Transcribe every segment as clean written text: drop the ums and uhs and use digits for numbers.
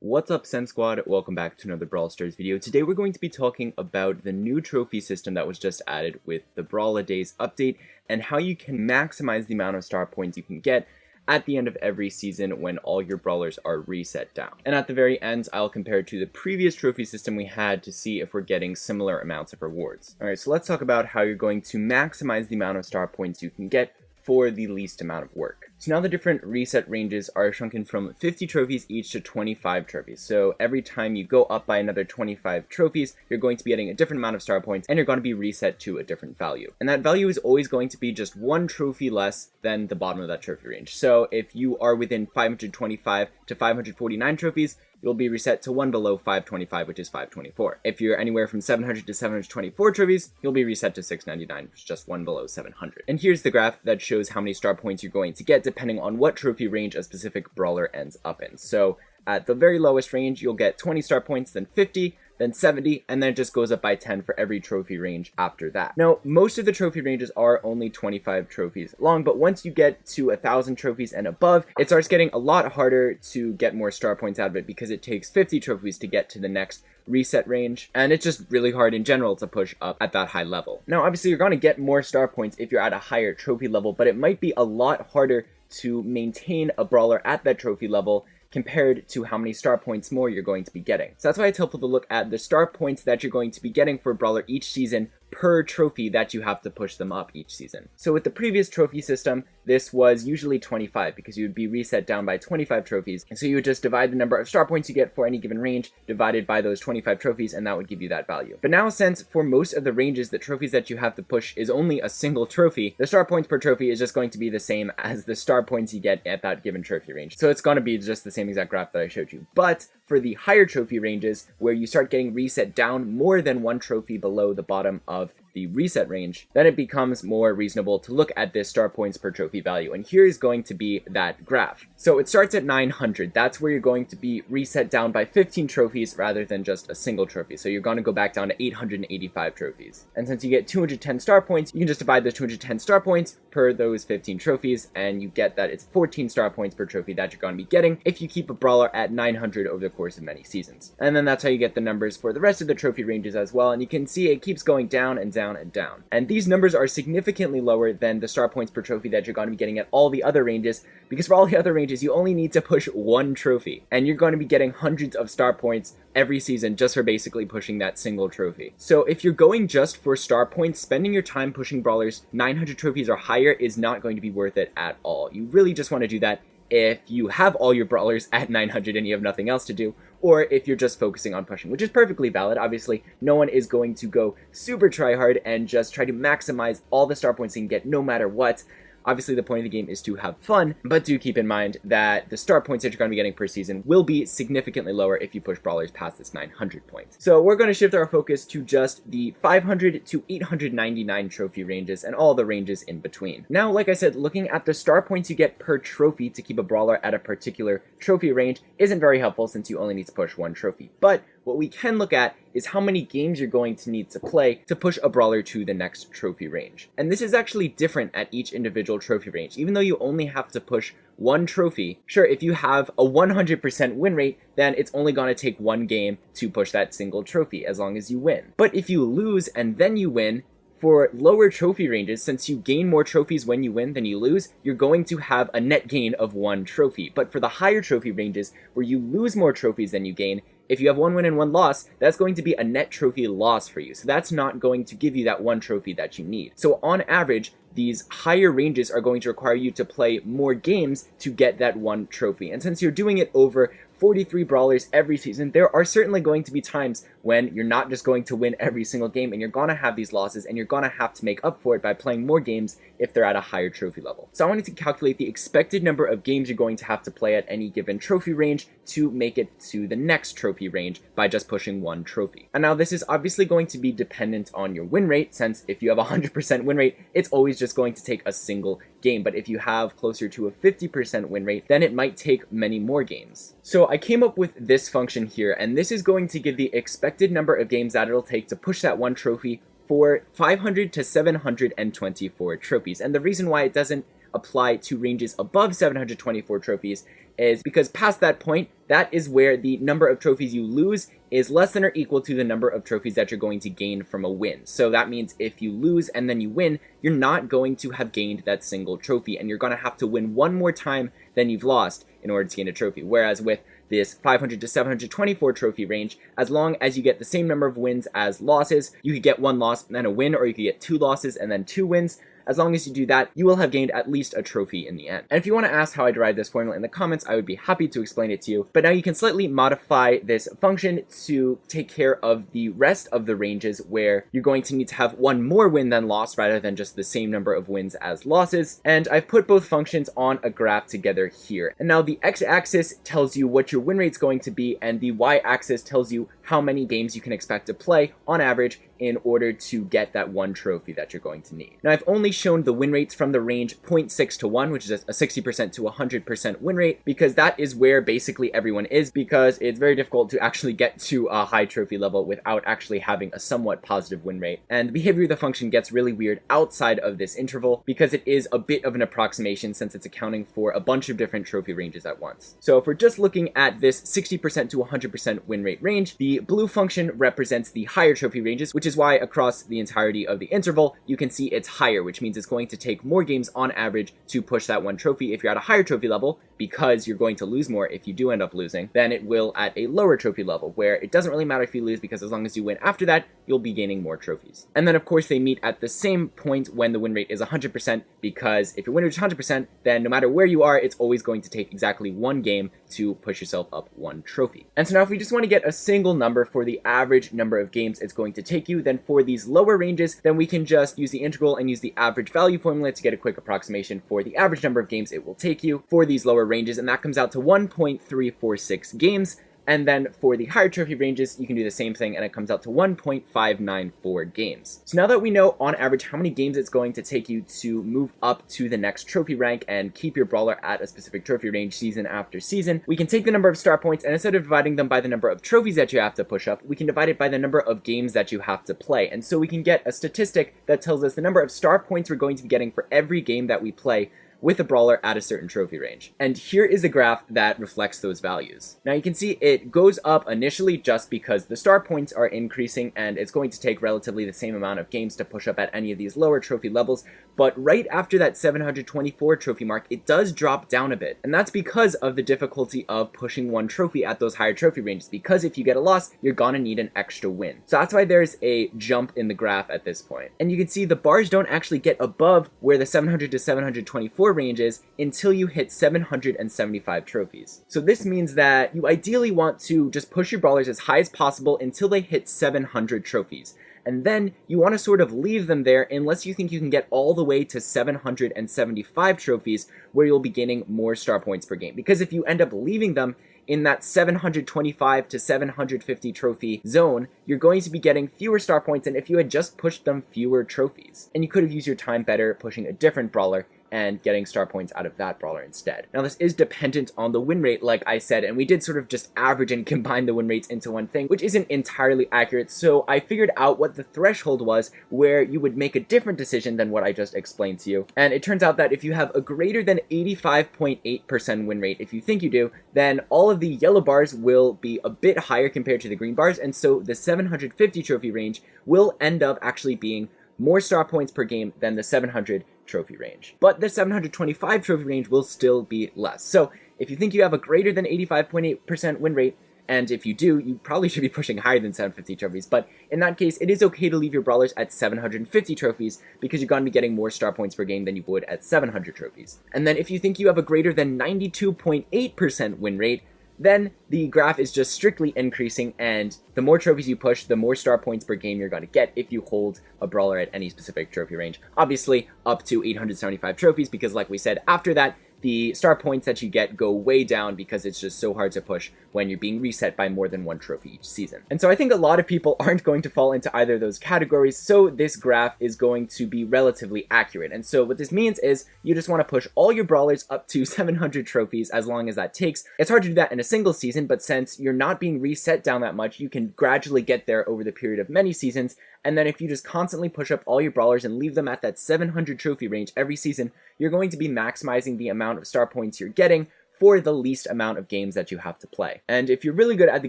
What's up, Sen Squad? Welcome back to another Brawl Stars video. Today we're going to be talking about the new trophy system that was just added with the Brawlidays update and how you can maximize the amount of star points you can get at the end of every season when all your brawlers are reset down. And at the very end, I'll compare it to the previous trophy system we had to see if we're getting similar amounts of rewards. Alright, so let's talk about how you're going to maximize the amount of star points you can get for the least amount of work. So now the different reset ranges are shrunken from 50 trophies each to 25 trophies. So every time you go up by another 25 trophies, you're going to be getting a different amount of star points and you're going to be reset to a different value. And that value is always going to be just one trophy less than the bottom of that trophy range. So if you are within 525 to 549 trophies, you'll be reset to one below 525, which is 524. If you're anywhere from 700 to 724 trophies, you'll be reset to 699, which is just one below 700. And here's the graph that shows how many star points you're going to get depending on what trophy range a specific brawler ends up in. So at the very lowest range, you'll get 20 star points, then 50, then 70, and then it just goes up by 10 for every trophy range after that. Now, most of the trophy ranges are only 25 trophies long, but once you get to 1,000 trophies and above, it starts getting a lot harder to get more star points out of it because it takes 50 trophies to get to the next reset range, and it's just really hard in general to push up at that high level. Now, obviously, you're going to get more star points if you're at a higher trophy level, but it might be a lot harder to maintain a brawler at that trophy level compared to how many star points more you're going to be getting. So that's why it's helpful to look at the star points that you're going to be getting for a brawler each season per trophy that you have to push them up each season. So with the previous trophy system, this was usually 25 because you would be reset down by 25 trophies. And so you would just divide the number of star points you get for any given range divided by those 25 trophies, and that would give you that value. But now, since for most of the ranges, the trophies that you have to push is only a single trophy, the star points per trophy is just going to be the same as the star points you get at that given trophy range. So it's going to be just the same exact graph that I showed you. But for the higher trophy ranges, where you start getting reset down more than one trophy below the bottom of the reset range, then it becomes more reasonable to look at this star points per trophy value. And here is going to be that graph. So it starts at 900. That's where you're going to be reset down by 15 trophies rather than just a single trophy. So you're going to go back down to 885 trophies. And since you get 210 star points, you can just divide those 210 star points per those 15 trophies, and you get that it's 14 star points per trophy that you're going to be getting if you keep a brawler at 900 over the course of many seasons. And then that's how you get the numbers for the rest of the trophy ranges as well. And you can see it keeps going down and down and down. And these numbers are significantly lower than the star points per trophy that you're going to be getting at all the other ranges, because for all the other ranges, you only need to push one trophy, and you're going to be getting hundreds of star points every season just for basically pushing that single trophy. So if you're going just for star points, spending your time pushing brawlers 900 trophies or higher is not going to be worth it at all. You really just want to do that if you have all your brawlers at 900 and you have nothing else to do, or if you're just focusing on pushing, which is perfectly valid. Obviously, no one is going to go super try hard and just try to maximize all the star points they can get no matter what. Obviously, the point of the game is to have fun, but do keep in mind that the star points that you're going to be getting per season will be significantly lower if you push brawlers past this 900 points. So we're going to shift our focus to just the 500 to 899 trophy ranges and all the ranges in between. Now, like I said, looking at the star points you get per trophy to keep a brawler at a particular trophy range isn't very helpful since you only need to push one trophy. But what we can look at is how many games you're going to need to play to push a brawler to the next trophy range. And this is actually different at each individual trophy range. Even though you only have to push one trophy, sure, if you have a 100% win rate, then it's only going to take one game to push that single trophy as long as you win. But if you lose and then you win, for lower trophy ranges, since you gain more trophies when you win than you lose, you're going to have a net gain of one trophy. But for the higher trophy ranges, where you lose more trophies than you gain, if you have one win and one loss, that's going to be a net trophy loss for you. So that's not going to give you that one trophy that you need. So on average, these higher ranges are going to require you to play more games to get that one trophy. And since you're doing it over 43 brawlers every season, there are certainly going to be times when you're not just going to win every single game, and you're going to have these losses, and you're going to have to make up for it by playing more games if they're at a higher trophy level. So I wanted to calculate the expected number of games you're going to have to play at any given trophy range to make it to the next trophy range by just pushing one trophy. And now this is obviously going to be dependent on your win rate, since if you have a 100% win rate, it's always just going to take a single game. But if you have closer to a 50% win rate, then it might take many more games. So I came up with this function here, and this is going to give the expected number of games that it'll take to push that one trophy for 500 to 724 trophies. And the reason why it doesn't apply to ranges above 724 trophies is because past that point, that is where the number of trophies you lose is less than or equal to the number of trophies that you're going to gain from a win. So that means if you lose and then you win, you're not going to have gained that single trophy, and you're going to have to win one more time than you've lost in order to gain a trophy. Whereas with this 500 to 724 trophy range, as long as you get the same number of wins as losses, you could get 1 loss and then a win, or you could get 2 losses and then 2 wins. As long as you do that, you will have gained at least a trophy in the end. And if you want to ask how I derived this formula in the comments, I would be happy to explain it to you. But now you can slightly modify this function to take care of the rest of the ranges where you're going to need to have 1 more win than loss rather than just the same number of wins as losses. And I've put both functions on a graph together here. And now the x-axis tells you what your win rate's going to be, and the y-axis tells you how many games you can expect to play on average in order to get that 1 trophy that you're going to need. Now, I've only shown the win rates from the range 0.6 to 1, which is a 60% to 100% win rate, because that is where basically everyone is, because it's very difficult to actually get to a high trophy level without actually having a somewhat positive win rate. And the behavior of the function gets really weird outside of this interval, because it is a bit of an approximation since it's accounting for a bunch of different trophy ranges at once. So if we're just looking at this 60% to 100% win rate range, the blue function represents the higher trophy ranges, which is why across the entirety of the interval, you can see it's higher, which means it's going to take more games on average to push that 1 trophy if you're at a higher trophy level, because you're going to lose more if you do end up losing, than it will at a lower trophy level, where it doesn't really matter if you lose, because as long as you win after that, you'll be gaining more trophies. And then of course they meet at the same point when the win rate is 100%, because if your win rate is 100%, then no matter where you are, it's always going to take exactly 1 game to push yourself up 1 trophy. And so now if we just want to get a single number for the average number of games it's going to take you, then for these lower ranges, then we can just use the integral and use the average value formula to get a quick approximation for the average number of games it will take you for these lower ranges, and that comes out to 1.346 games. And then for the higher trophy ranges, you can do the same thing, and it comes out to 1.594 games. So now that we know on average how many games it's going to take you to move up to the next trophy rank and keep your brawler at a specific trophy range season after season, we can take the number of star points, and instead of dividing them by the number of trophies that you have to push up, we can divide it by the number of games that you have to play. And so we can get a statistic that tells us the number of star points we're going to be getting for every game that we play with a brawler at a certain trophy range. And here is a graph that reflects those values. Now you can see it goes up initially just because the star points are increasing, and it's going to take relatively the same amount of games to push up at any of these lower trophy levels, but right after that 724 trophy mark, it does drop down a bit. And that's because of the difficulty of pushing 1 trophy at those higher trophy ranges, because if you get a loss, you're gonna need an extra win. So that's why there's a jump in the graph at this point. And you can see the bars don't actually get above where the 700 to 724 ranges until you hit 775 trophies. So this means that you ideally want to just push your brawlers as high as possible until they hit 700 trophies. And then you want to sort of leave them there unless you think you can get all the way to 775 trophies, where you'll be gaining more star points per game. Because if you end up leaving them in that 725 to 750 trophy zone, you're going to be getting fewer star points than if you had just pushed them fewer trophies. And you could have used your time better pushing a different brawler and getting star points out of that brawler instead. Now this is dependent on the win rate, like I said, and we did sort of just average and combine the win rates into one thing, which isn't entirely accurate, so I figured out what the threshold was where you would make a different decision than what I just explained to you. And it turns out that if you have a greater than 85.8% win rate, if you think you do, then all of the yellow bars will be a bit higher compared to the green bars, and so the 750 trophy range will end up actually being more star points per game than the 700 trophy range. But the 725 trophy range will still be less. So if you think you have a greater than 85.8% win rate, and if you do, you probably should be pushing higher than 750 trophies, but in that case, it is okay to leave your brawlers at 750 trophies, because you're going to be getting more star points per game than you would at 700 trophies. And then if you think you have a greater than 92.8% win rate, then the graph is just strictly increasing, and the more trophies you push, the more star points per game you're going to get if you hold a brawler at any specific trophy range. Obviously, up to 875 trophies, because like we said, after that, the star points that you get go way down because it's just so hard to push when you're being reset by more than 1 trophy each season. And so I think a lot of people aren't going to fall into either of those categories, so this graph is going to be relatively accurate. And so what this means is you just want to push all your brawlers up to 700 trophies as long as that takes. It's hard to do that in a single season, but since you're not being reset down that much, you can gradually get there over the period of many seasons. And then if you just constantly push up all your brawlers and leave them at that 700 trophy range every season, you're going to be maximizing the amount of star points you're getting for the least amount of games that you have to play. And if you're really good at the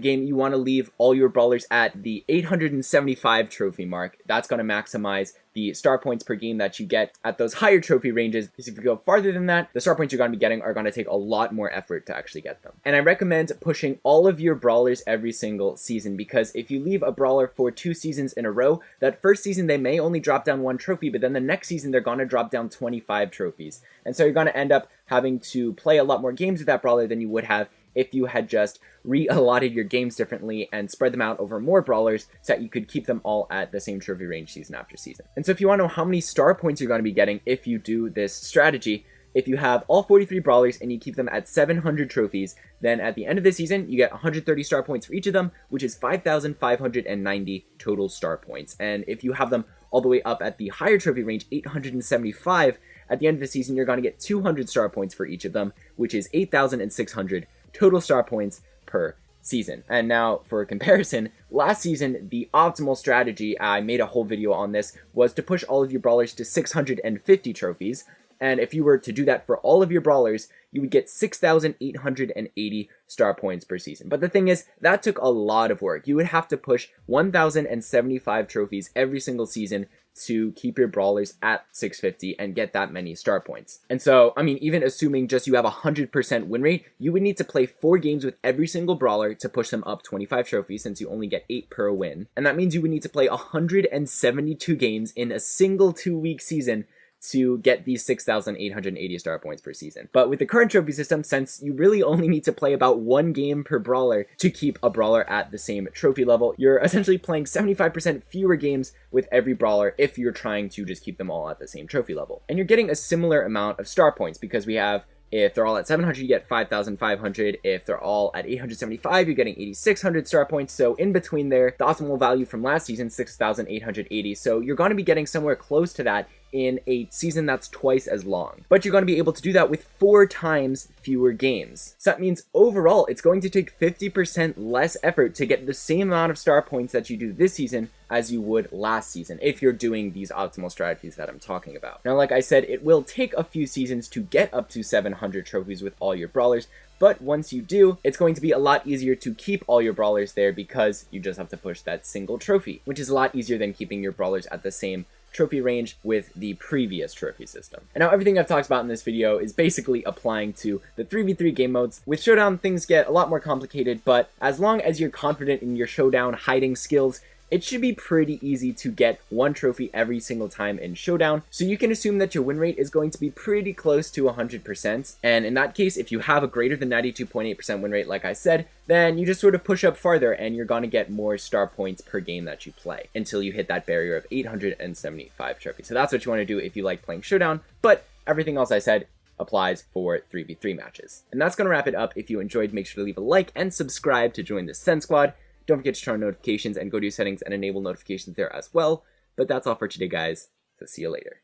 game, you want to leave all your brawlers at the 875 trophy mark. That's going to maximize the star points per game that you get at those higher trophy ranges, because if you go farther than that, the star points you're going to be getting are going to take a lot more effort to actually get them. And I recommend pushing all of your brawlers every single season, because if you leave a brawler for 2 seasons in a row, that first season they may only drop down 1 trophy, but then the next season they're going to drop down 25 trophies. And so you're going to end up having to play a lot more games with that brawler than you would have if you had just re-allotted your games differently and spread them out over more brawlers so that you could keep them all at the same trophy range season after season. And so if you want to know how many star points you're going to be getting if you do this strategy, if you have all 43 brawlers and you keep them at 700 trophies, then at the end of the season, you get 130 star points for each of them, which is 5,590 total star points. And if you have them all the way up at the higher trophy range, 875, at the end of the season, you're going to get 200 star points for each of them, which is 8,600 total star points per season. And now for comparison, last season the optimal strategy, I made a whole video on this, was to push all of your brawlers to 650 trophies. And if you were to do that for all of your brawlers, you would get 6,880 star points per season. But the thing is, that took a lot of work. You would have to push 1,075 trophies every single season to keep your brawlers at 650 and get that many star points. And so, I mean, even assuming just you have a 100% win rate, you would need to play 4 games with every single brawler to push them up 25 trophies, since you only get 8 per win. And that means you would need to play 172 games in a single 2-week season to get these 6,880 star points per season. But with the current trophy system, since you really only need to play about 1 game per brawler to keep a brawler at the same trophy level, you're essentially playing 75% fewer games with every brawler if you're trying to just keep them all at the same trophy level. And you're getting a similar amount of star points, because we have, if they're all at 700, you get 5,500. If they're all at 875, you're getting 8,600 star points. So in between there, the optimal value from last season, 6,880. So you're going to be getting somewhere close to that in a season that's twice as long. But you're going to be able to do that with 4 times fewer games. So that means overall, it's going to take 50% less effort to get the same amount of star points that you do this season as you would last season, if you're doing these optimal strategies that I'm talking about. Now, like I said, it will take a few seasons to get up to 700 trophies with all your brawlers, but once you do, it's going to be a lot easier to keep all your brawlers there, because you just have to push that single trophy, which is a lot easier than keeping your brawlers at the same trophy range with the previous trophy system. And now everything I've talked about in this video is basically applying to the 3v3 game modes. With Showdown, things get a lot more complicated, but as long as you're confident in your Showdown hiding skills, it should be pretty easy to get 1 trophy every single time in Showdown, so you can assume that your win rate is going to be pretty close to 100%, and in that case, if you have a greater than 92.8% win rate, like I said, then you just sort of push up farther and you're going to get more star points per game that you play, until you hit that barrier of 875 trophies. So that's what you want to do if you like playing Showdown, but everything else I said applies for 3v3 matches. And that's going to wrap it up. If you enjoyed, make sure to leave a like and subscribe to join the Send Squad. Don't forget to turn on notifications and go to your settings and enable notifications there as well. But that's all for today, guys. So see you later.